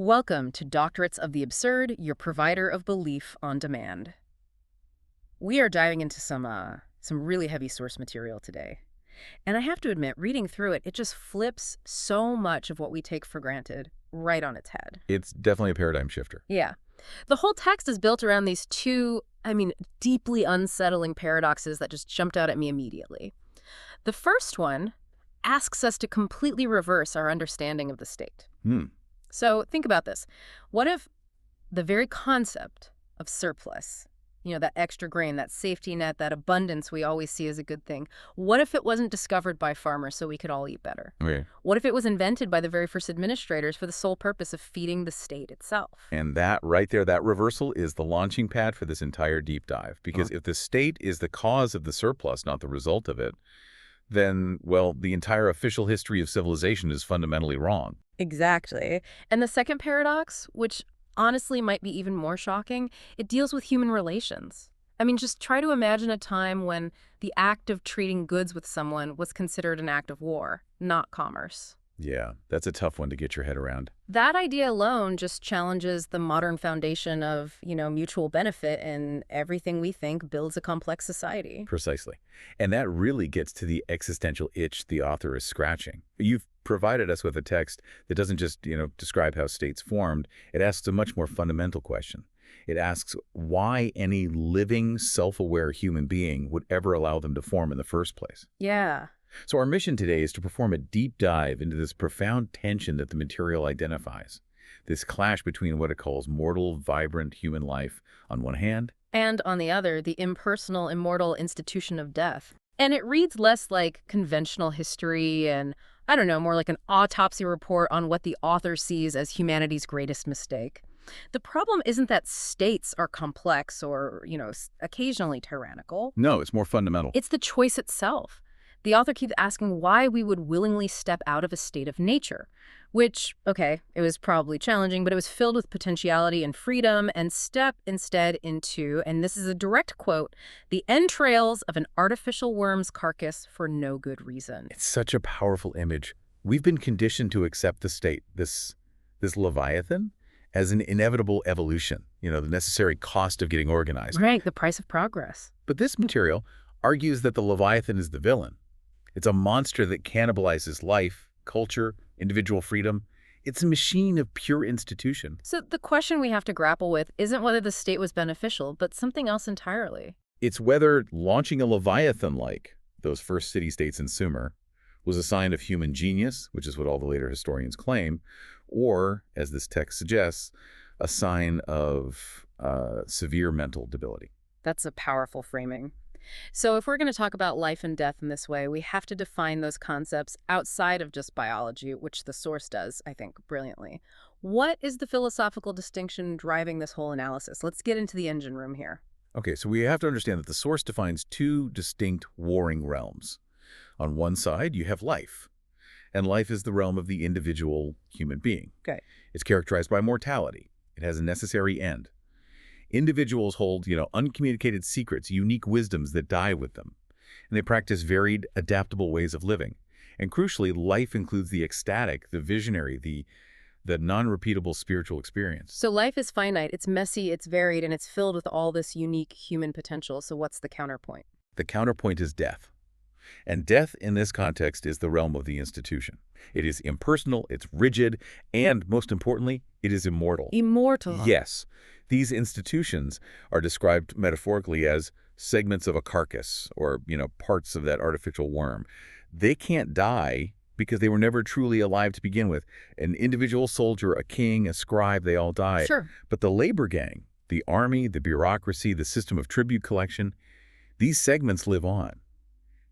Welcome to Doctorates of the Absurd, your provider of belief on demand. We are diving into some really heavy source material today. And I have to admit, reading through it, it just flips so much of what we take for granted right on its head. It's definitely a paradigm shifter. Yeah. The whole text is built around these two, deeply unsettling paradoxes that just jumped out at me immediately. The first one asks us to completely reverse our understanding of the state. So think about this. What if the very concept of surplus, that extra grain, that safety net, that abundance we always see as a good thing, what if it wasn't discovered by farmers so we could all eat better? Okay. What if it was invented by the very first administrators for the sole purpose of feeding the state itself? And that right there, that reversal is the launching pad for this entire deep dive. Because if the state is the cause of the surplus, not the result of it, then, well, the entire official history of civilization is fundamentally wrong. Exactly. And the second paradox, which honestly might be even more shocking, it deals with human relations. Just try to imagine a time when the act of treating goods with someone was considered an act of war, not commerce. Yeah, that's a tough one to get your head around. That idea alone just challenges the modern foundation of, mutual benefit, and everything we think builds a complex society. Precisely. And that really gets to the existential itch the author is scratching. You've provided us with a text that doesn't just, describe how states formed. It asks a much more fundamental question. It asks why any living, self-aware human being would ever allow them to form in the first place. Yeah. So our mission today is to perform a deep dive into this profound tension that the material identifies. This clash between what it calls mortal, vibrant human life on one hand, And on the other, the impersonal, immortal institution of death. And it reads less like conventional history and, more like an autopsy report on what the author sees as humanity's greatest mistake. The problem isn't that states are complex or, occasionally tyrannical. no, it's more fundamental. It's the choice itself. The author keeps asking why we would willingly step out of a state of nature, which, okay, it was probably challenging, but it was filled with potentiality and freedom, and step instead into, and this is a direct quote, the entrails of an artificial worm's carcass for no good reason. It's such a powerful image. We've been conditioned to accept the state, this Leviathan, as an inevitable evolution, the necessary cost of getting organized. Right, the price of progress. But this material argues that the Leviathan is the villain. It's a monster that cannibalizes life, culture, individual freedom. It's a machine of pure institution. So the question we have to grapple with isn't whether the state was beneficial, but something else entirely. It's whether launching a Leviathan like those first city-states in Sumer was a sign of human genius, which is what all the later historians claim, or, as this text suggests, a sign of severe mental debility. That's a powerful framing. So if we're going to talk about life and death in this way, we have to define those concepts outside of just biology, which the source does, I think, brilliantly. What is the philosophical distinction driving this whole analysis? Let's get into the engine room here. Okay, so we have to understand that the source defines two distinct warring realms. On one side, you have life, and life is the realm of the individual human being. Okay. It's characterized by mortality. It has a necessary end. Individuals hold, uncommunicated secrets, unique wisdoms that die with them. And they practice varied, adaptable ways of living. And crucially, life includes the ecstatic, the visionary, the non-repeatable spiritual experience. So life is finite, it's messy, it's varied, and it's filled with all this unique human potential. So what's the counterpoint? The counterpoint is death. And death in this context is the realm of the institution. It is impersonal, it's rigid, and most importantly, it is immortal. Immortal. Yes. These institutions are described metaphorically as segments of a carcass or, parts of that artificial worm. They can't die because they were never truly alive to begin with. An individual soldier, a king, a scribe, they all die. Sure. But the labor gang, the army, the bureaucracy, the system of tribute collection, these segments live on.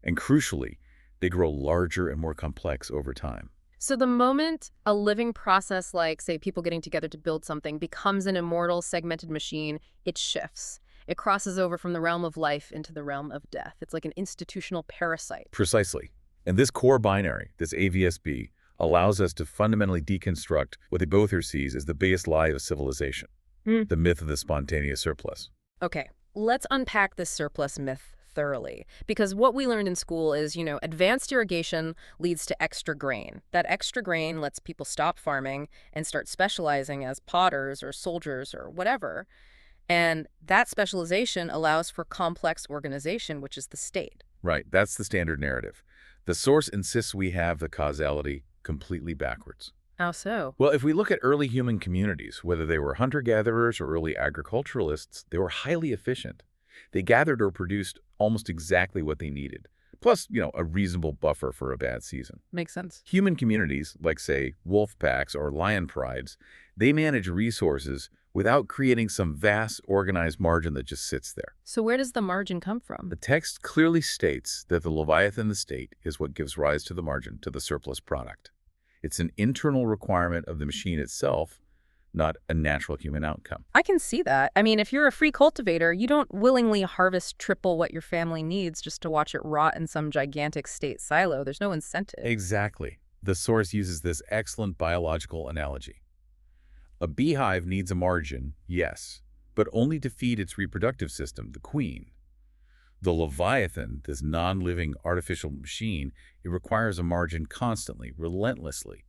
And crucially, they grow larger and more complex over time. So the moment a living process like, say, people getting together to build something becomes an immortal, segmented machine, it shifts. It crosses over from the realm of life into the realm of death. It's like an institutional parasite. Precisely. And this core binary, this AVSB, allows us to fundamentally deconstruct what the author sees as the biggest lie of civilization, the myth of the spontaneous surplus. Okay, let's unpack this surplus myth thoroughly. Because what we learned in school is, advanced irrigation leads to extra grain. That extra grain lets people stop farming and start specializing as potters or soldiers or whatever. And that specialization allows for complex organization, which is the state. Right, that's the standard narrative. The source insists we have the causality completely backwards. How so? Well, if we look at early human communities, whether they were hunter-gatherers or early agriculturalists, they were highly efficient. They gathered or produced almost exactly what they needed, plus, a reasonable buffer for a bad season. Makes sense. Human communities, like, say, wolf packs or lion prides, they manage resources without creating some vast, organized margin that just sits there. So where does the margin come from? The text clearly states that the Leviathan, the state, is what gives rise to the margin, to the surplus product. It's an internal requirement of the machine itself, not a natural human outcome. I can see that. I mean, if you're a free cultivator, you don't willingly harvest triple what your family needs just to watch it rot in some gigantic state silo. There's no incentive. Exactly. The source uses this excellent biological analogy. A beehive needs a margin, yes, but only to feed its reproductive system, the queen. The Leviathan, this non-living artificial machine, it requires a margin constantly, relentlessly.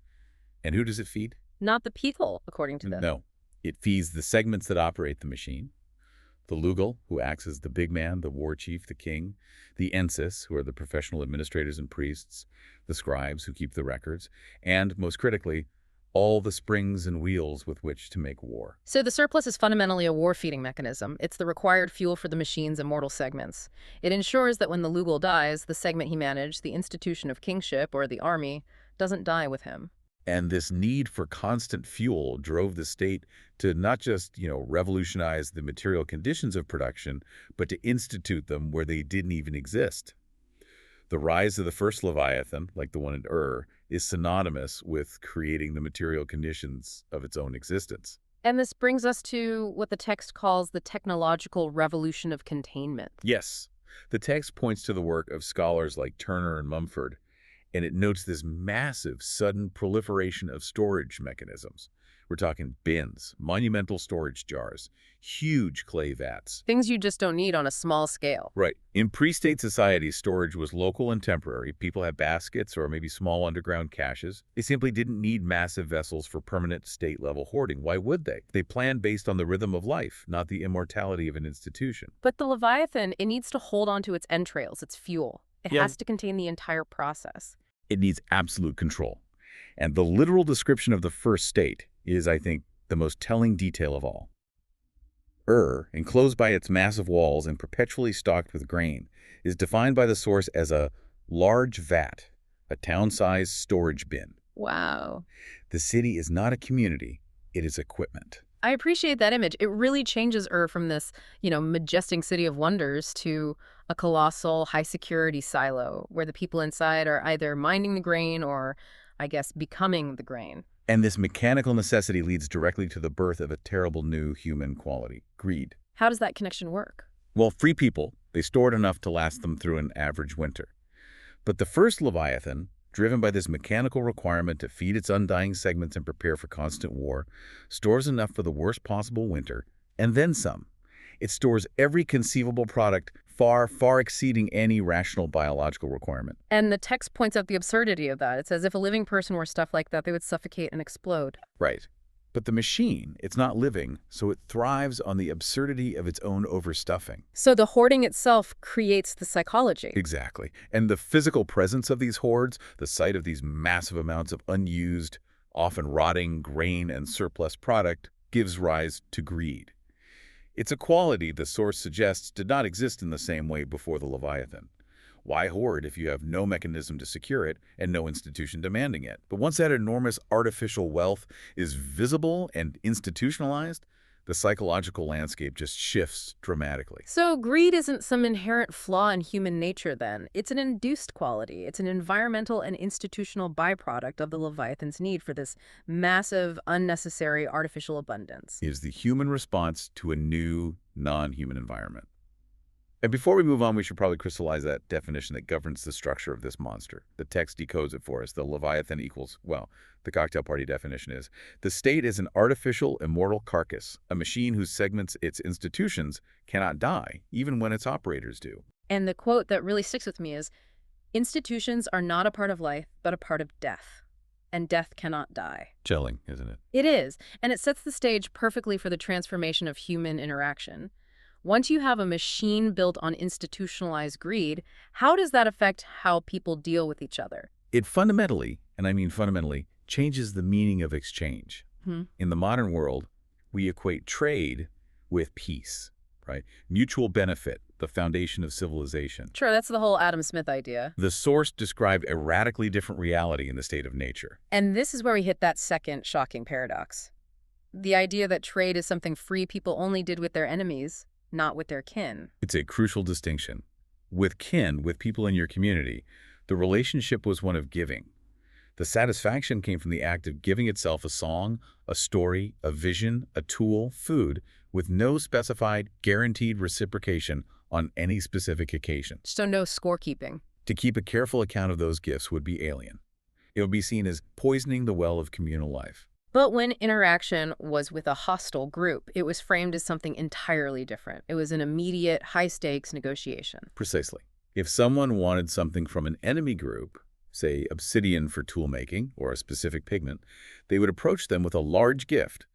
And who does it feed? Not the people, according to them. No. It feeds the segments that operate the machine. The Lugal, who acts as the big man, the war chief, the king. The Ensis, who are the professional administrators and priests. The scribes, who keep the records. And, most critically, all the springs and wheels with which to make war. So the surplus is fundamentally a war-feeding mechanism. It's the required fuel for the machine's immortal segments. It ensures that when the Lugal dies, the segment he managed, the institution of kingship or the army, doesn't die with him. And this need for constant fuel drove the state to not just, revolutionize the material conditions of production, but to institute them where they didn't even exist. The rise of the first Leviathan, like the one in Ur, is synonymous with creating the material conditions of its own existence. And this brings us to what the text calls the technological revolution of containment. Yes, the text points to the work of scholars like Turner and Mumford, and it notes this massive, sudden proliferation of storage mechanisms. We're talking bins, monumental storage jars, huge clay vats. Things you just don't need on a small scale. Right. In pre-state societies, storage was local and temporary. People had baskets or maybe small underground caches. They simply didn't need massive vessels for permanent state-level hoarding. Why would they? They planned based on the rhythm of life, not the immortality of an institution. But the Leviathan, it needs to hold on to its entrails, its fuel. It has to contain the entire process. It needs absolute control. And the literal description of the first state is, I think, the most telling detail of all. Ur, enclosed by its massive walls and perpetually stocked with grain, is defined by the source as a large vat, a town-sized storage bin. Wow. The city is not a community, it is equipment. I appreciate that image. It really changes Ur from this, majestic city of wonders to a colossal, high-security silo where the people inside are either minding the grain or, I guess, becoming the grain. And this mechanical necessity leads directly to the birth of a terrible new human quality, greed. How does that connection work? Well, free people, they stored enough to last them through an average winter. But the first Leviathan, driven by this mechanical requirement to feed its undying segments and prepare for constant war, stores enough for the worst possible winter, and then some. It stores every conceivable product, far, far exceeding any rational biological requirement. And the text points out the absurdity of that. It says if a living person were stuffed like that, they would suffocate and explode. Right. But the machine, it's not living, so it thrives on the absurdity of its own overstuffing. So the hoarding itself creates the psychology. Exactly. And the physical presence of these hoards, the sight of these massive amounts of unused, often rotting grain and surplus product, gives rise to greed. It's a quality the source suggests did not exist in the same way before the Leviathan. Why hoard if you have no mechanism to secure it and no institution demanding it? But once that enormous artificial wealth is visible and institutionalized, the psychological landscape just shifts dramatically. So greed isn't some inherent flaw in human nature then. It's an induced quality. It's an environmental and institutional byproduct of the Leviathan's need for this massive, unnecessary artificial abundance. It is the human response to a new, non-human environment. And before we move on, we should probably crystallize that definition that governs the structure of this monster. The text decodes it for us. The Leviathan equals, well, the cocktail party definition is, the state is an artificial, immortal carcass, a machine whose segments its institutions cannot die, even when its operators do. And the quote that really sticks with me is, "Institutions are not a part of life, but a part of death. And death cannot die." Chilling, isn't it? It is, and it sets the stage perfectly for the transformation of human interaction. Once you have a machine built on institutionalized greed, how does that affect how people deal with each other? It fundamentally, and I mean fundamentally, changes the meaning of exchange. Hmm. In the modern world, we equate trade with peace, right? Mutual benefit, the foundation of civilization. Sure, that's the whole Adam Smith idea. The source described a radically different reality in the state of nature. And this is where we hit that second shocking paradox. The idea that trade is something free people only did with their enemies, not with their kin. It's a crucial distinction. With kin, with people in your community, the relationship was one of giving. The satisfaction came from the act of giving itself a song, a story, a vision, a tool, food, with no specified, guaranteed reciprocation on any specific occasion. So no scorekeeping. To keep a careful account of those gifts would be alien. It would be seen as poisoning the well of communal life. But when interaction was with a hostile group, it was framed as something entirely different. It was an immediate, high-stakes negotiation. Precisely. If someone wanted something from an enemy group, say obsidian for tool making or a specific pigment, they would approach them with a large gift,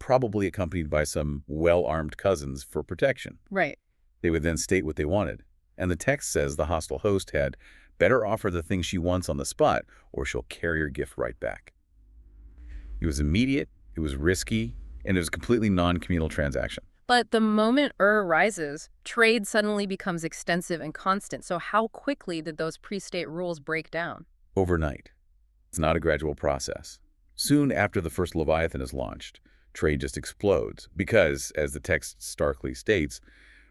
probably accompanied by some well-armed cousins for protection. Right. They would then state what they wanted, and the text says the hostile host had better offer the thing she wants on the spot or she'll carry her gift right back. It was immediate, it was risky, and it was a completely non-communal transaction. But the moment rises, trade suddenly becomes extensive and constant. So how quickly did those pre-state rules break down? Overnight. It's not a gradual process. Soon after the first Leviathan is launched, trade just explodes because, as the text starkly states,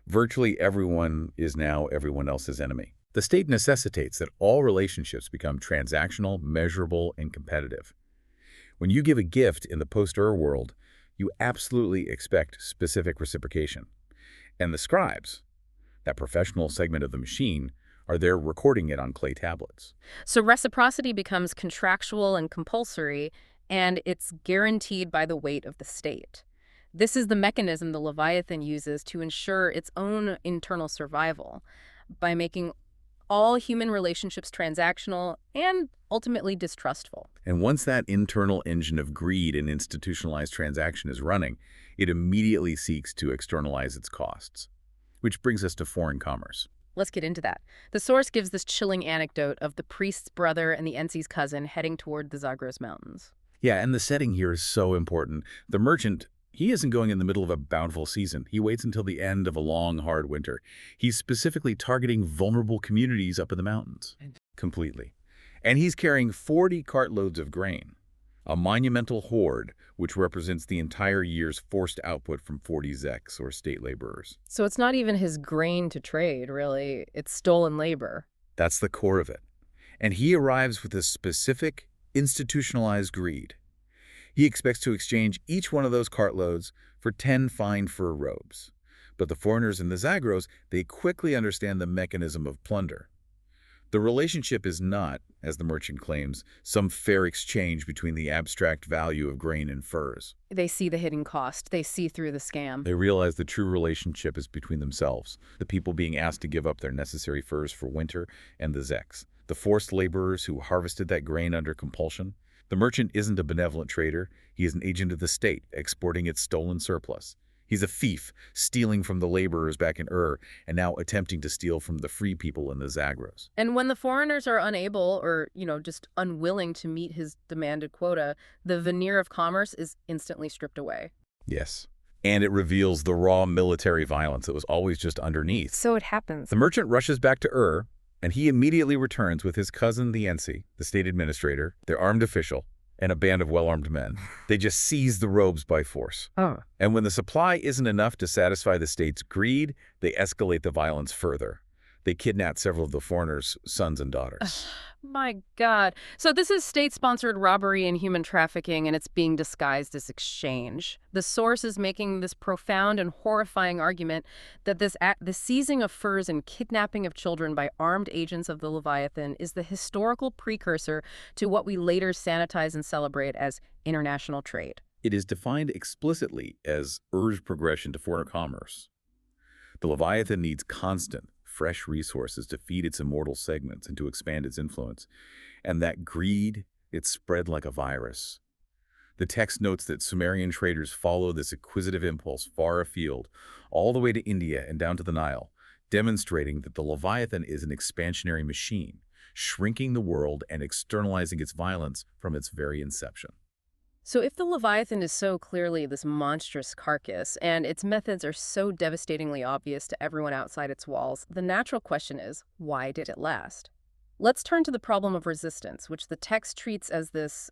virtually everyone is now everyone else's enemy. The state necessitates that all relationships become transactional, measurable, and competitive. When you give a gift in the post-Ur world, you absolutely expect specific reciprocation. And the scribes, that professional segment of the machine, are there recording it on clay tablets. So reciprocity becomes contractual and compulsory, and it's guaranteed by the weight of the state. This is the mechanism the Leviathan uses to ensure its own internal survival by making all human relationships transactional and ultimately distrustful. And once that internal engine of greed and institutionalized transaction is running, it immediately seeks to externalize its costs. Which brings us to foreign commerce. Let's get into that. The source gives this chilling anecdote of the priest's brother and the Ensi's cousin heading toward the Zagros Mountains. Yeah, and the setting here is so important. The merchant, he isn't going in the middle of a bountiful season. He waits until the end of a long, hard winter. He's specifically targeting vulnerable communities up in the mountains. Completely. And he's carrying 40 cartloads of grain, a monumental hoard which represents the entire year's forced output from 40 zeks, or state laborers. So it's not even his grain to trade, really. It's stolen labor. That's the core of it. And he arrives with a specific, institutionalized greed. He expects to exchange each one of those cartloads for 10 fine fur robes. But the foreigners in the Zagros, they quickly understand the mechanism of plunder. The relationship is not, as the merchant claims, some fair exchange between the abstract value of grain and furs. They see the hidden cost. They see through the scam. They realize the true relationship is between themselves, the people being asked to give up their necessary furs for winter, and the zeks, the forced laborers who harvested that grain under compulsion. The merchant isn't a benevolent trader. He is an agent of the state, exporting its stolen surplus. He's a thief, stealing from the laborers back in Ur, and now attempting to steal from the free people in the Zagros. And when the foreigners are unable or, just unwilling to meet his demanded quota, the veneer of commerce is instantly stripped away. Yes. And it reveals the raw military violence that was always just underneath. So it happens. The merchant rushes back to Ur, and he immediately returns with his cousin, the Ensi, the state administrator, their armed official, and a band of well-armed men. They just seize the robes by force. Oh. And when the supply isn't enough to satisfy the state's greed, they escalate the violence further. They kidnap several of the foreigners' sons and daughters. My God. So this is state-sponsored robbery and human trafficking, and it's being disguised as exchange. The source is making this profound and horrifying argument that the seizing of furs and kidnapping of children by armed agents of the Leviathan is the historical precursor to what we later sanitize and celebrate as international trade. It is defined explicitly as Ur's progression to foreign commerce. The Leviathan needs constant, fresh resources to feed its immortal segments and to expand its influence. And that greed, it spread like a virus. The text notes that Sumerian traders follow this acquisitive impulse far afield, all the way to India and down to the Nile, demonstrating that the Leviathan is an expansionary machine, shrinking the world and externalizing its violence from its very inception. So if the Leviathan is so clearly this monstrous carcass, and its methods are so devastatingly obvious to everyone outside its walls, the natural question is, why did it last? Let's turn to the problem of resistance, which the text treats as this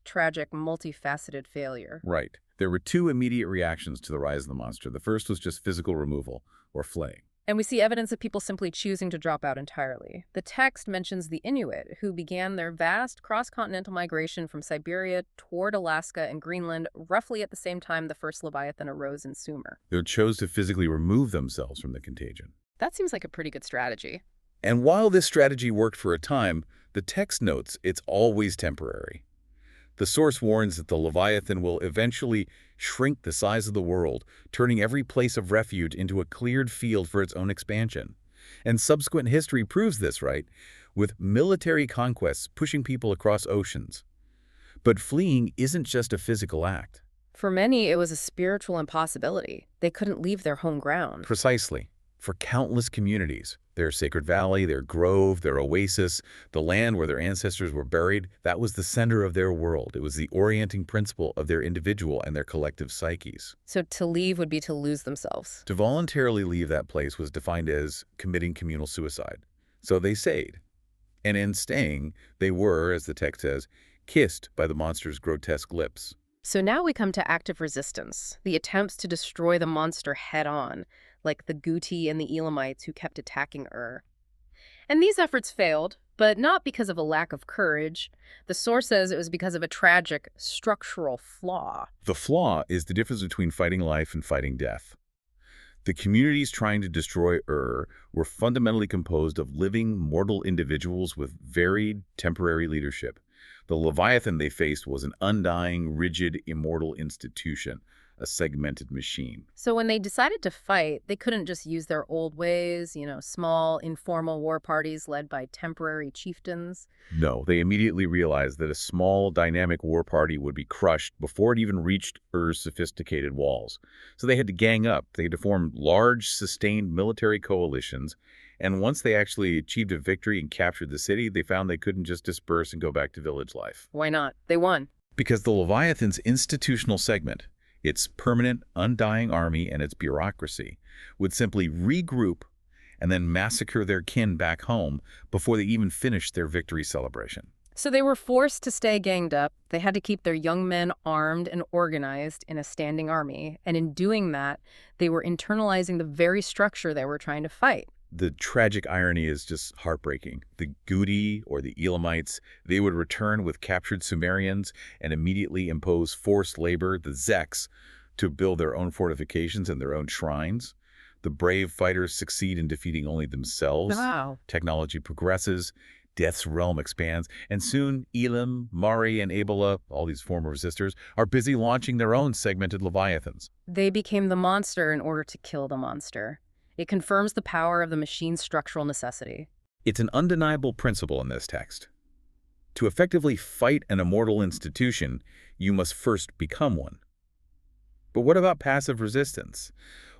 tragic, multifaceted failure. Right. There were two immediate reactions to the rise of the monster. The first was just physical removal, or flaying. And we see evidence of people simply choosing to drop out entirely. The text mentions the Inuit, who began their vast cross-continental migration from Siberia toward Alaska and Greenland roughly at the same time the first Leviathan arose in Sumer. They chose to physically remove themselves from the contagion. That seems like a pretty good strategy. And while this strategy worked for a time, the text notes it's always temporary. The source warns that the Leviathan will eventually shrink the size of the world, turning every place of refuge into a cleared field for its own expansion. And subsequent history proves this, right? With military conquests pushing people across oceans. But fleeing isn't just a physical act. For many, it was a spiritual impossibility. They couldn't leave their home ground. Precisely. For countless communities, their sacred valley, their grove, their oasis, the land where their ancestors were buried, that was the center of their world. It was the orienting principle of their individual and their collective psyches. So to leave would be to lose themselves. To voluntarily leave that place was defined as committing communal suicide. So they stayed. And in staying, they were, as the text says, kissed by the monster's grotesque lips. So now we come to active resistance, the attempts to destroy the monster head-on, like the Guti and the Elamites who kept attacking Ur. And these efforts failed, but not because of a lack of courage. The source says it was because of a tragic structural flaw. The flaw is the difference between fighting life and fighting death. The communities trying to destroy Ur were fundamentally composed of living, mortal individuals with varied, temporary leadership. The Leviathan they faced was an undying, rigid, immortal institution, a segmented machine. So when they decided to fight, they couldn't just use their old ways, small, informal war parties led by temporary chieftains. No, they immediately realized that a small, dynamic war party would be crushed before it even reached Ur's sophisticated walls. So they had to gang up. They had to form large, sustained military coalitions. And once they actually achieved a victory and captured the city, they found they couldn't just disperse and go back to village life. Why not? They won. Because the Leviathan's institutional segment, its permanent, undying army and its bureaucracy, would simply regroup and then massacre their kin back home before they even finished their victory celebration. So they were forced to stay ganged up. They had to keep their young men armed and organized in a standing army. And in doing that, they were internalizing the very structure they were trying to fight. The tragic irony is just heartbreaking. The Guti, or the Elamites, they would return with captured Sumerians and immediately impose forced labor, the Zeks, to build their own fortifications and their own shrines. The brave fighters succeed in defeating only themselves. Wow. Technology progresses, Death's realm expands, and soon Elam, Mari, and Abela, all these former resistors, are busy launching their own segmented Leviathans. They became the monster in order to kill the monster. It confirms the power of the machine's structural necessity. It's an undeniable principle in this text. To effectively fight an immortal institution, you must first become one. But what about passive resistance?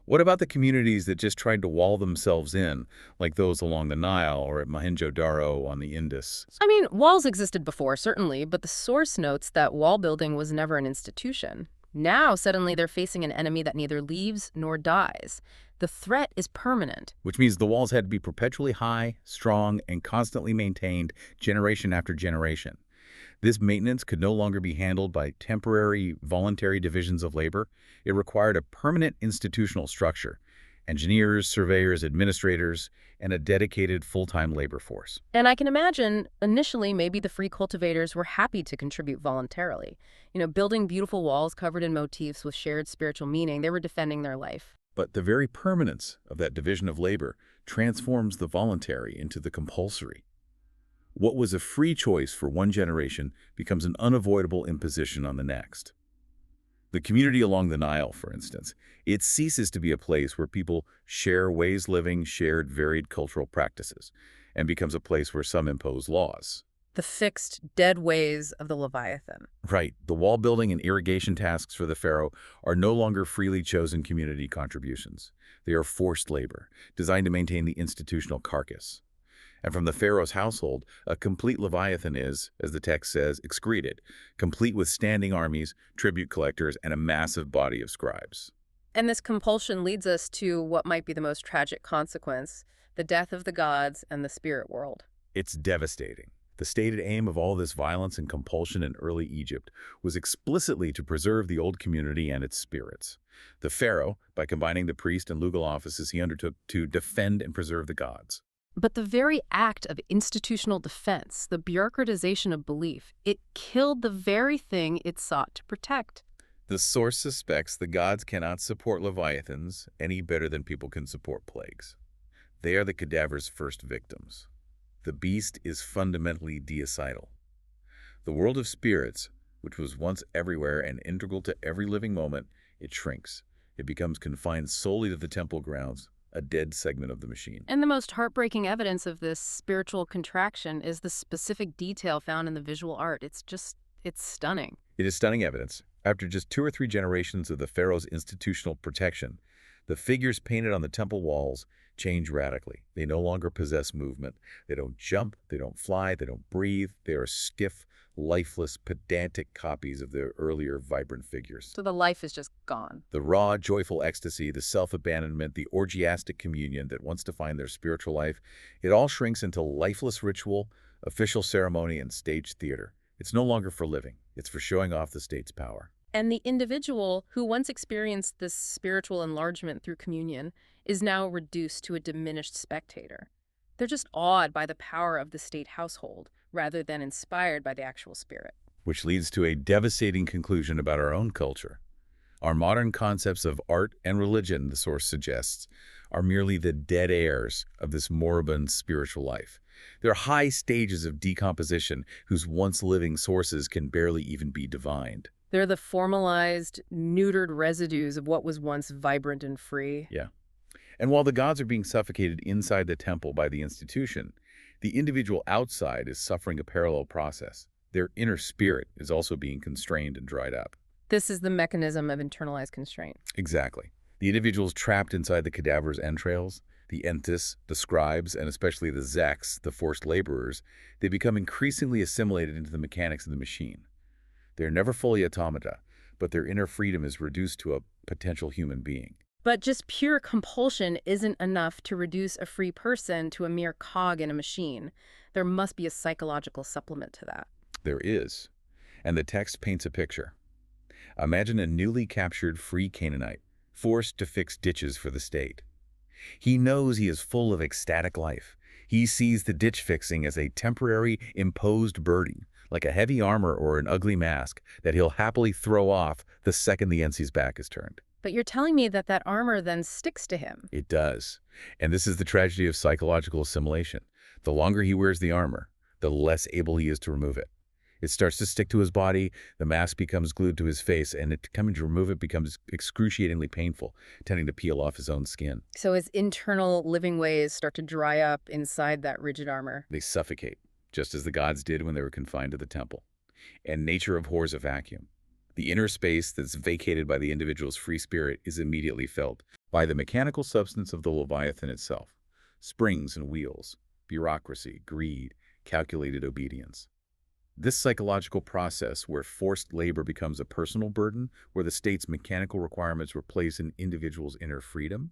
What about the communities that just tried to wall themselves in, like those along the Nile or at Mohenjo-Daro on the Indus? I mean, walls existed before, certainly, but the source notes that wall building was never an institution. Now, suddenly, they're facing an enemy that neither leaves nor dies. The threat is permanent. Which means the walls had to be perpetually high, strong, and constantly maintained generation after generation. This maintenance could no longer be handled by temporary, voluntary divisions of labor. It required a permanent institutional structure, engineers, surveyors, administrators, and a dedicated full-time labor force. And I can imagine, initially, maybe the free cultivators were happy to contribute voluntarily. Building beautiful walls covered in motifs with shared spiritual meaning, they were defending their life. But the very permanence of that division of labor transforms the voluntary into the compulsory. What was a free choice for one generation becomes an unavoidable imposition on the next. The community along the Nile, for instance, it ceases to be a place where people share ways living, shared varied cultural practices, and becomes a place where some impose laws. The fixed, dead ways of the Leviathan. Right, the wall building and irrigation tasks for the pharaoh are no longer freely chosen community contributions. They are forced labor, designed to maintain the institutional carcass. And from the pharaoh's household, a complete Leviathan is, as the text says, excreted, complete with standing armies, tribute collectors, and a massive body of scribes. And this compulsion leads us to what might be the most tragic consequence, the death of the gods and the spirit world. It's devastating. The stated aim of all this violence and compulsion in early Egypt was explicitly to preserve the old community and its spirits. The pharaoh, by combining the priest and legal offices, he undertook to defend and preserve the gods. But the very act of institutional defense, the bureaucratization of belief, it killed the very thing it sought to protect. The source suspects the gods cannot support Leviathans any better than people can support plagues. They are the cadaver's first victims. The beast is fundamentally deicidal. The world of spirits, which was once everywhere and integral to every living moment, it shrinks. It becomes confined solely to the temple grounds, a dead segment of the machine. And the most heartbreaking evidence of this spiritual contraction is the specific detail found in the visual art. It's stunning. It is stunning evidence. After just 2 or 3 generations of the pharaoh's institutional protection, the figures painted on the temple walls change radically. They no longer possess movement. They don't jump, they don't fly, they don't breathe. They are stiff, lifeless, pedantic copies of their earlier vibrant figures. So the life is just gone. The raw, joyful ecstasy, the self-abandonment, the orgiastic communion that once defined their spiritual life, it all shrinks into lifeless ritual, official ceremony, and stage theater. It's no longer for living. It's for showing off the state's power. And the individual who once experienced this spiritual enlargement through communion is now reduced to a diminished spectator. They're just awed by the power of the state household rather than inspired by the actual spirit. Which leads to a devastating conclusion about our own culture. Our modern concepts of art and religion, the source suggests, are merely the dead heirs of this moribund spiritual life. They're high stages of decomposition whose once living sources can barely even be divined. They're the formalized, neutered residues of what was once vibrant and free. Yeah. And while the gods are being suffocated inside the temple by the institution, the individual outside is suffering a parallel process. Their inner spirit is also being constrained and dried up. This is the mechanism of internalized constraint. Exactly. The individuals trapped inside the cadaver's entrails, the entis, the scribes, and especially the zeks, the forced laborers, they become increasingly assimilated into the mechanics of the machine. They're never fully automata, but their inner freedom is reduced to a potential human being. But just pure compulsion isn't enough to reduce a free person to a mere cog in a machine. There must be a psychological supplement to that. There is. And the text paints a picture. Imagine a newly captured free Canaanite, forced to fix ditches for the state. He knows he is full of ecstatic life. He sees the ditch fixing as a temporary, imposed burden, like a heavy armor or an ugly mask that he'll happily throw off the second the NC's back is turned. But you're telling me that armor then sticks to him. It does. And this is the tragedy of psychological assimilation. The longer he wears the armor, the less able he is to remove it. It starts to stick to his body, the mask becomes glued to his face, and coming to remove it becomes excruciatingly painful, tending to peel off his own skin. So his internal living ways start to dry up inside that rigid armor. They suffocate, just as the gods did when they were confined to the temple. And nature abhors a vacuum. The inner space that's vacated by the individual's free spirit is immediately felt by the mechanical substance of the Leviathan itself. Springs and wheels, bureaucracy, greed, calculated obedience. This psychological process where forced labor becomes a personal burden, where the state's mechanical requirements replace an individual's inner freedom,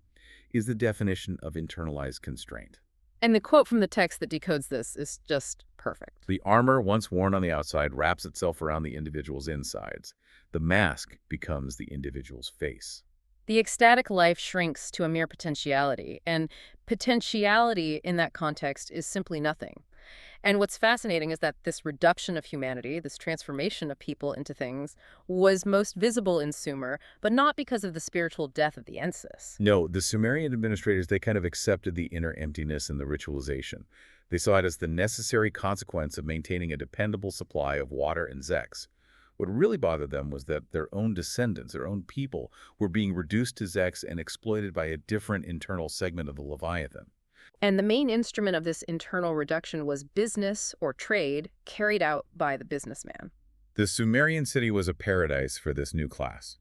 is the definition of internalized constraint. And the quote from the text that decodes this is just perfect. The armor, once worn on the outside, wraps itself around the individual's insides. The mask becomes the individual's face. The ecstatic life shrinks to a mere potentiality, and potentiality in that context is simply nothing. And what's fascinating is that this reduction of humanity, this transformation of people into things, was most visible in Sumer, but not because of the spiritual death of the Ensis. No, the Sumerian administrators, they kind of accepted the inner emptiness and the ritualization. They saw it as the necessary consequence of maintaining a dependable supply of water and zeks. What really bothered them was that their own descendants, their own people, were being reduced to Zeks and exploited by a different internal segment of the Leviathan. And the main instrument of this internal reduction was business or trade carried out by the businessman. The Sumerian city was a paradise for this new class.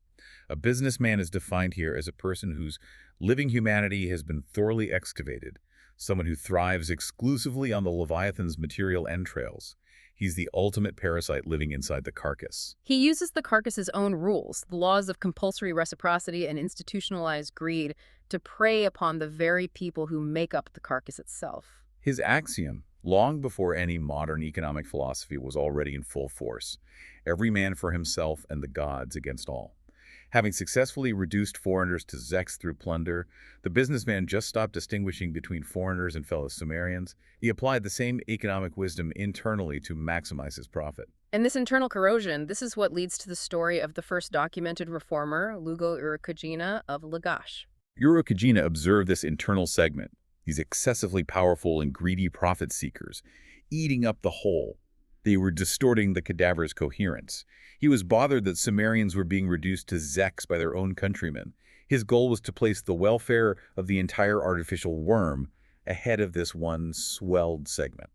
A businessman is defined here as a person whose living humanity has been thoroughly excavated, someone who thrives exclusively on the Leviathan's material entrails. He's the ultimate parasite living inside the carcass. He uses the carcass's own rules, the laws of compulsory reciprocity and institutionalized greed, to prey upon the very people who make up the carcass itself. His axiom, long before any modern economic philosophy, was already in full force: every man for himself and the gods against all. Having successfully reduced foreigners to Zeks through plunder, the businessman just stopped distinguishing between foreigners and fellow Sumerians. He applied the same economic wisdom internally to maximize his profit. And this internal corrosion, this is what leads to the story of the first documented reformer, Lugal Urukagina of Lagash. Urukagina observed this internal segment, these excessively powerful and greedy profit seekers, eating up the whole. They were distorting the cadaver's coherence. He was bothered that Sumerians were being reduced to Zeks by their own countrymen. His goal was to place the welfare of the entire artificial worm ahead of this one swelled segment.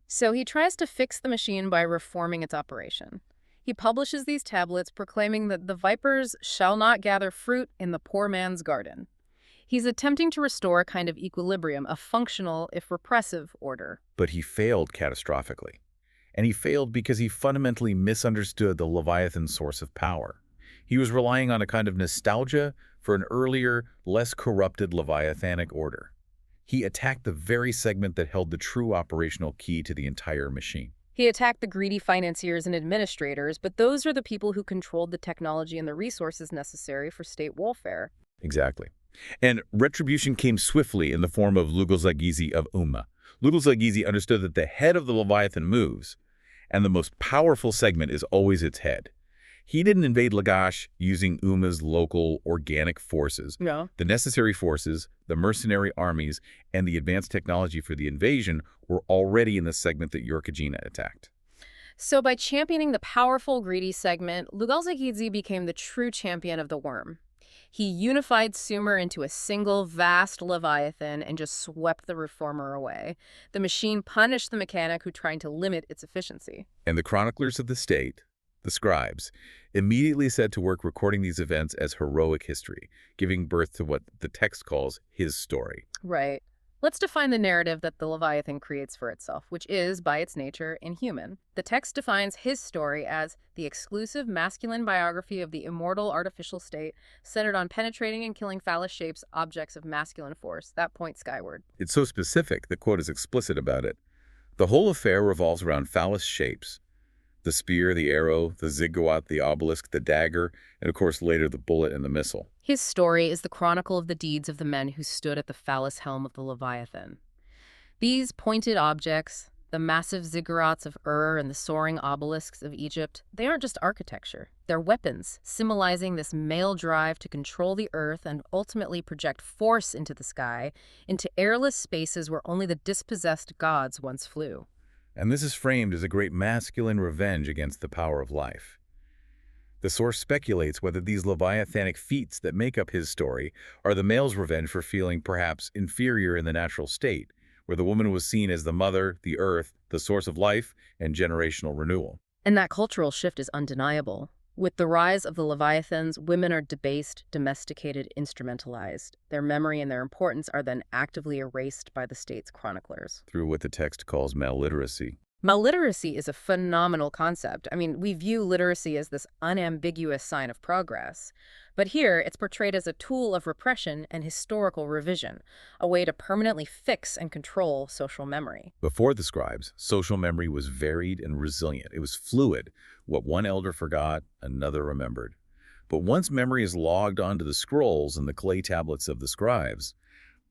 So he tries to fix the machine by reforming its operation. He publishes these tablets proclaiming that the vipers shall not gather fruit in the poor man's garden. He's attempting to restore a kind of equilibrium, a functional, if repressive, order. But he failed catastrophically. And he failed because he fundamentally misunderstood the Leviathan's source of power. He was relying on a kind of nostalgia for an earlier, less corrupted Leviathanic order. He attacked the very segment that held the true operational key to the entire machine. He attacked the greedy financiers and administrators, but those are the people who controlled the technology and the resources necessary for state welfare. Exactly. And retribution came swiftly in the form of Lugal-Zagizi of Umma. Lugal-Zagizi understood that the head of the Leviathan moves, and the most powerful segment is always its head. He didn't invade Lagash using Umma's local organic forces. No. The necessary forces, the mercenary armies, and the advanced technology for the invasion were already in the segment that Urukagina attacked. So by championing the powerful, greedy segment, Lugal-Zagizi became the true champion of the worm. He unified Sumer into a single, vast Leviathan and just swept the reformer away. The machine punished the mechanic who tried to limit its efficiency. And the chroniclers of the state, the scribes, immediately set to work recording these events as heroic history, giving birth to what the text calls his story. Right. Let's define the narrative that the Leviathan creates for itself, which is, by its nature, inhuman. The text defines his story as the exclusive masculine biography of the immortal artificial state, centered on penetrating and killing phallus shapes, objects of masculine force that point skyward. It's so specific, the quote is explicit about it. The whole affair revolves around phallus shapes: the spear, the arrow, the ziggurat, the obelisk, the dagger, and of course later the bullet and the missile. His story is the chronicle of the deeds of the men who stood at the phallus helm of the Leviathan. These pointed objects, the massive ziggurats of Ur and the soaring obelisks of Egypt, they aren't just architecture. They're weapons, symbolizing this male drive to control the earth and ultimately project force into the sky, into airless spaces where only the dispossessed gods once flew. And this is framed as a great masculine revenge against the power of life. The source speculates whether these leviathanic feats that make up his story are the male's revenge for feeling perhaps inferior in the natural state, where the woman was seen as the mother, the earth, the source of life, and generational renewal. And that cultural shift is undeniable. With the rise of the Leviathans, women are debased, domesticated, instrumentalized. Their memory and their importance are then actively erased by the state's chroniclers. Through what the text calls malliteracy. Malliteracy is a phenomenal concept. I mean, we view literacy as this unambiguous sign of progress. But here, it's portrayed as a tool of repression and historical revision, a way to permanently fix and control social memory. Before the scribes, social memory was varied and resilient. It was fluid. What one elder forgot, another remembered. But once memory is logged onto the scrolls and the clay tablets of the scribes,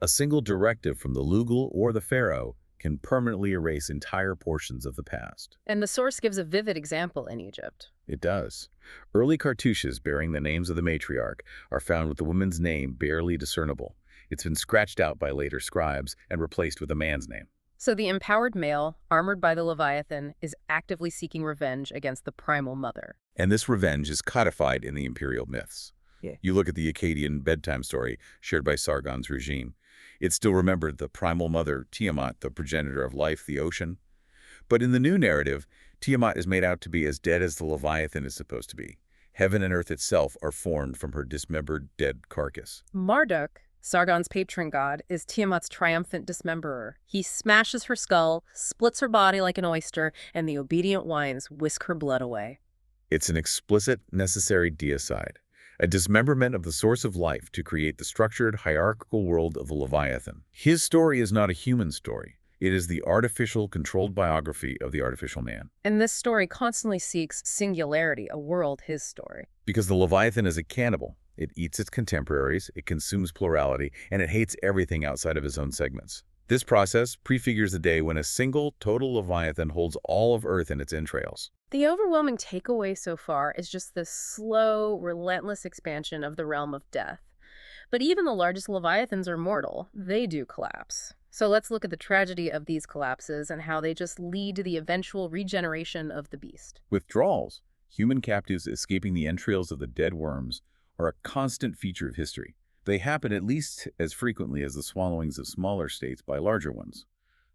a single directive from the Lugal or the Pharaoh can permanently erase entire portions of the past. And the source gives a vivid example in Egypt. It does. Early cartouches bearing the names of the matriarch are found with the woman's name barely discernible. It's been scratched out by later scribes and replaced with a man's name. So the empowered male, armored by the Leviathan, is actively seeking revenge against the primal mother. And this revenge is codified in the imperial myths. Yeah. You look at the Akkadian bedtime story shared by Sargon's regime. It still remembered the primal mother, Tiamat, the progenitor of life, the ocean. But in the new narrative, Tiamat is made out to be as dead as the Leviathan is supposed to be. Heaven and earth itself are formed from her dismembered, dead carcass. Marduk, Sargon's patron god, is Tiamat's triumphant dismemberer. He smashes her skull, splits her body like an oyster, and the obedient winds whisk her blood away. It's an explicit, necessary deicide, a dismemberment of the source of life to create the structured, hierarchical world of the Leviathan. His story is not a human story. It is the artificial, controlled biography of the artificial man. And this story constantly seeks singularity, a world, his story. Because the Leviathan is a cannibal. It eats its contemporaries, it consumes plurality, and it hates everything outside of his own segments. This process prefigures the day when a single, total Leviathan holds all of Earth in its entrails. The overwhelming takeaway so far is just this slow, relentless expansion of the realm of death. But even the largest Leviathans are mortal. They do collapse. So let's look at the tragedy of these collapses and how they just lead to the eventual regeneration of the beast. Withdrawals, human captives escaping the entrails of the dead worms, are a constant feature of history. They happen at least as frequently as the swallowings of smaller states by larger ones.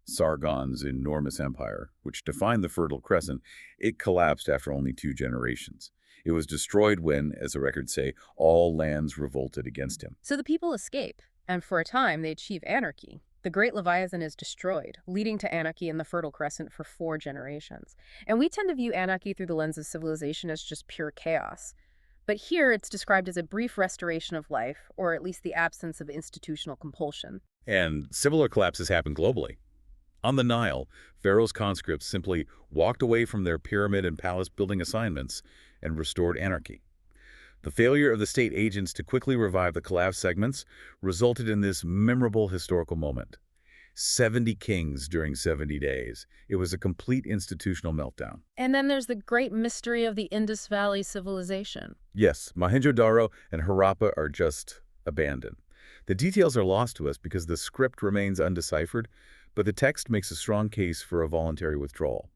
Sargon's enormous empire, which defined the Fertile Crescent, it collapsed after only 2 generations. It was destroyed when, as the records say, all lands revolted against him. So the people escape, and for a time they achieve anarchy. The Great Leviathan is destroyed, leading to anarchy in the Fertile Crescent for 4 generations. And we tend to view anarchy through the lens of civilization as just pure chaos. But here it's described as a brief restoration of life, or at least the absence of institutional compulsion. And similar collapses happen globally. On the Nile, Pharaoh's conscripts simply walked away from their pyramid and palace building assignments and restored anarchy. The failure of the state agents to quickly revive the collapsed segments resulted in this memorable historical moment. 70 kings during 70 days. It was a complete institutional meltdown. And then there's the great mystery of the Indus Valley civilization. Yes, Mohenjo-Daro and Harappa are just abandoned. The details are lost to us because the script remains undeciphered, but the text makes a strong case for a voluntary withdrawal.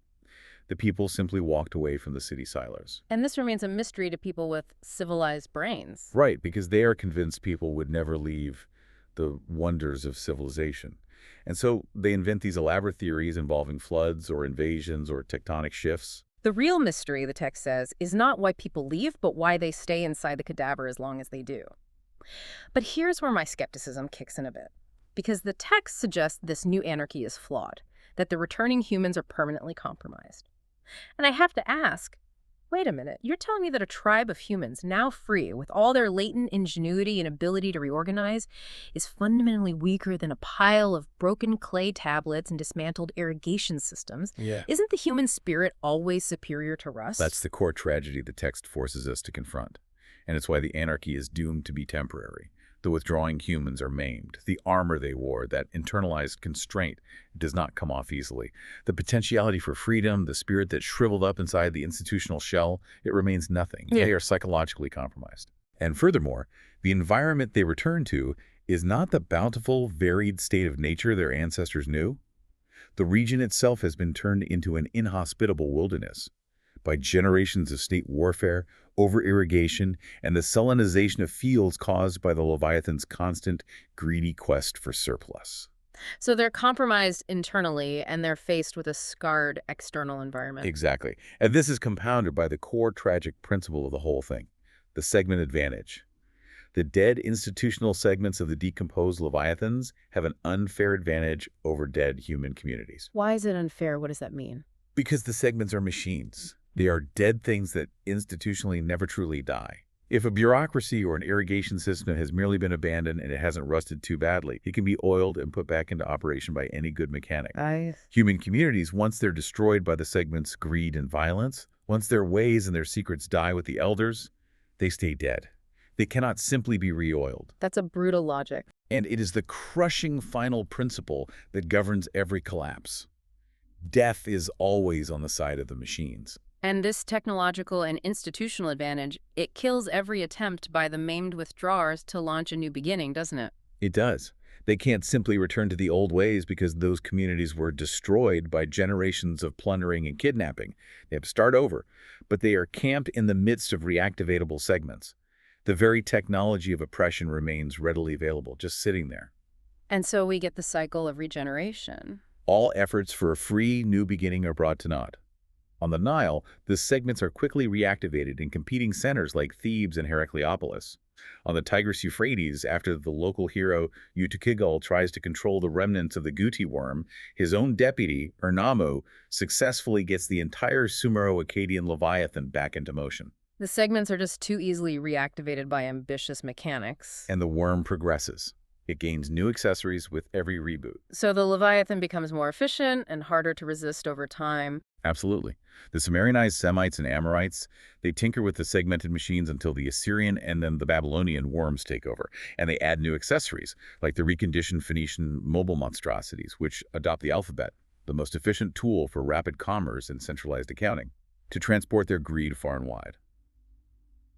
The people simply walked away from the city silos. And this remains a mystery to people with civilized brains. Right, because they are convinced people would never leave the wonders of civilization. And so they invent these elaborate theories involving floods or invasions or tectonic shifts. The real mystery, the text says, is not why people leave, but why they stay inside the cadaver as long as they do. But here's where my skepticism kicks in a bit. Because the text suggests this new anarchy is flawed, that the returning humans are permanently compromised. And I have to ask, wait a minute, you're telling me that a tribe of humans, now free, with all their latent ingenuity and ability to reorganize, is fundamentally weaker than a pile of broken clay tablets and dismantled irrigation systems? Yeah. Isn't the human spirit always superior to rust? That's the core tragedy the text forces us to confront. And it's why the anarchy is doomed to be temporary. The withdrawing humans are maimed. The armor they wore, that internalized constraint, does not come off easily. The potentiality for freedom, the spirit that shriveled up inside the institutional shell, it remains nothing. Yeah. They are psychologically compromised. And furthermore, the environment they return to is not the bountiful, varied state of nature their ancestors knew. The region itself has been turned into an inhospitable wilderness by generations of state warfare, over-irrigation, and the salinization of fields caused by the Leviathan's constant, greedy quest for surplus. So they're compromised internally, and they're faced with a scarred external environment. Exactly. And this is compounded by the core tragic principle of the whole thing, the segment advantage. The dead institutional segments of the decomposed Leviathans have an unfair advantage over dead human communities. Why is it unfair? What does that mean? Because the segments are machines. They are dead things that institutionally never truly die. If a bureaucracy or an irrigation system has merely been abandoned and it hasn't rusted too badly, it can be oiled and put back into operation by any good mechanic. Human communities, once they're destroyed by the segment's greed and violence, once their ways and their secrets die with the elders, they stay dead. They cannot simply be re-oiled. That's a brutal logic. And it is the crushing final principle that governs every collapse. Death is always on the side of the machines. And this technological and institutional advantage, it kills every attempt by the maimed withdrawers to launch a new beginning, doesn't it? It does. They can't simply return to the old ways because those communities were destroyed by generations of plundering and kidnapping. They have to start over, but they are camped in the midst of reactivatable segments. The very technology of oppression remains readily available, just sitting there. And so we get the cycle of regeneration. All efforts for a free new beginning are brought to naught. On the Nile, the segments are quickly reactivated in competing centers like Thebes and Heracleopolis. On the Tigris-Euphrates, after the local hero Utikigul tries to control the remnants of the Guti worm, his own deputy, Urnamo, successfully gets the entire Sumero-Akkadian Leviathan back into motion. The segments are just too easily reactivated by ambitious mechanics. And the worm progresses. It gains new accessories with every reboot. So the Leviathan becomes more efficient and harder to resist over time. Absolutely. The Sumerianized Semites and Amorites, they tinker with the segmented machines until the Assyrian and then the Babylonian worms take over. And they add new accessories, like the reconditioned Phoenician mobile monstrosities, which adopt the alphabet, the most efficient tool for rapid commerce and centralized accounting, to transport their greed far and wide.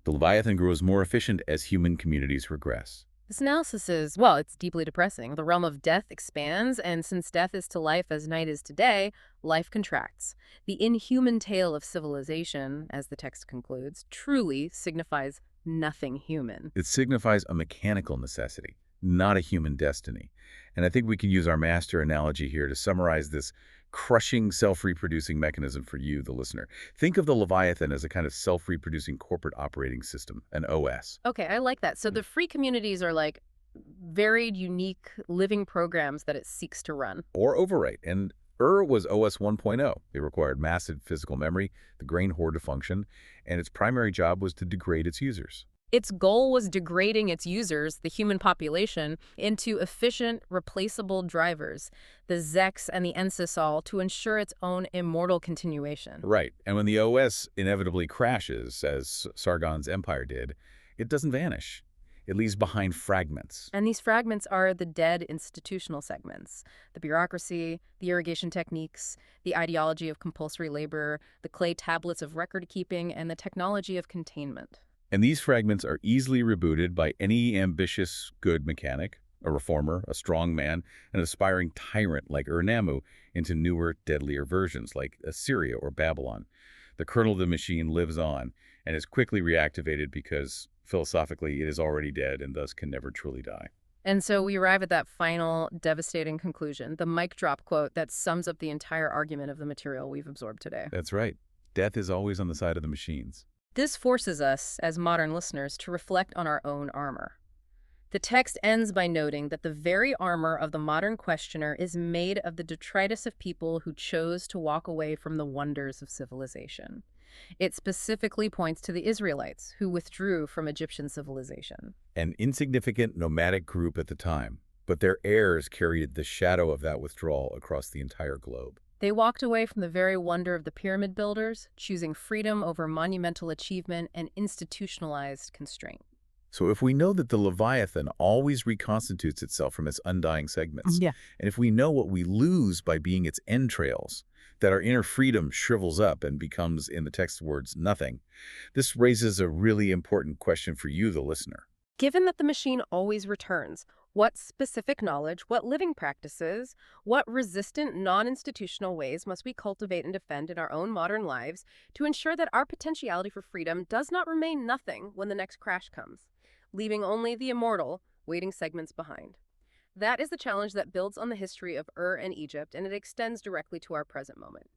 The Leviathan grows more efficient as human communities regress. This analysis is, well, it's deeply depressing. The realm of death expands, and since death is to life as night is to day, life contracts. The inhuman tale of civilization, as the text concludes, truly signifies nothing human. It signifies a mechanical necessity, not a human destiny. And I think we can use our master analogy here to summarize this crushing self-reproducing mechanism for you, the listener. Think of the Leviathan as a kind of self-reproducing corporate operating system, an OS. Okay, I like that. So the free communities are like varied, unique, living programs that it seeks to run. Or overwrite. And was OS 1.0. It required massive physical memory, the grain hoard to function, and its primary job was to degrade its users. Its goal was degrading its users, the human population, into efficient, replaceable drivers, the Zex and the Ensisol, to ensure its own immortal continuation. Right. And when the OS inevitably crashes, as Sargon's empire did, it doesn't vanish. It leaves behind fragments. And these fragments are the dead institutional segments: the bureaucracy, the irrigation techniques, the ideology of compulsory labor, the clay tablets of record keeping, and the technology of containment. And these fragments are easily rebooted by any ambitious good mechanic, a reformer, a strong man, an aspiring tyrant like Urnamo into newer, deadlier versions like Assyria or Babylon. The kernel of the machine lives on and is quickly reactivated because, philosophically, it is already dead and thus can never truly die. And so we arrive at that final, devastating conclusion, the mic drop quote that sums up the entire argument of the material we've absorbed today. That's right. Death is always on the side of the machines. This forces us, as modern listeners, to reflect on our own armor. The text ends by noting that the very armor of the modern questioner is made of the detritus of people who chose to walk away from the wonders of civilization. It specifically points to the Israelites, who withdrew from Egyptian civilization. An insignificant nomadic group at the time, but their heirs carried the shadow of that withdrawal across the entire globe. They walked away from the very wonder of the pyramid builders, choosing freedom over monumental achievement and institutionalized constraint. So if we know that the Leviathan always reconstitutes itself from its undying segments, Yeah. and if we know what we lose by being its entrails, that our inner freedom shrivels up and becomes, in the text words, nothing, this raises a really important question for you, the listener. Given that the machine always returns, what specific knowledge, what living practices, what resistant, non-institutional ways must we cultivate and defend in our own modern lives to ensure that our potentiality for freedom does not remain nothing when the next crash comes, leaving only the immortal, waiting segments behind? That is the challenge that builds on the history of and Egypt, and it extends directly to our present moment.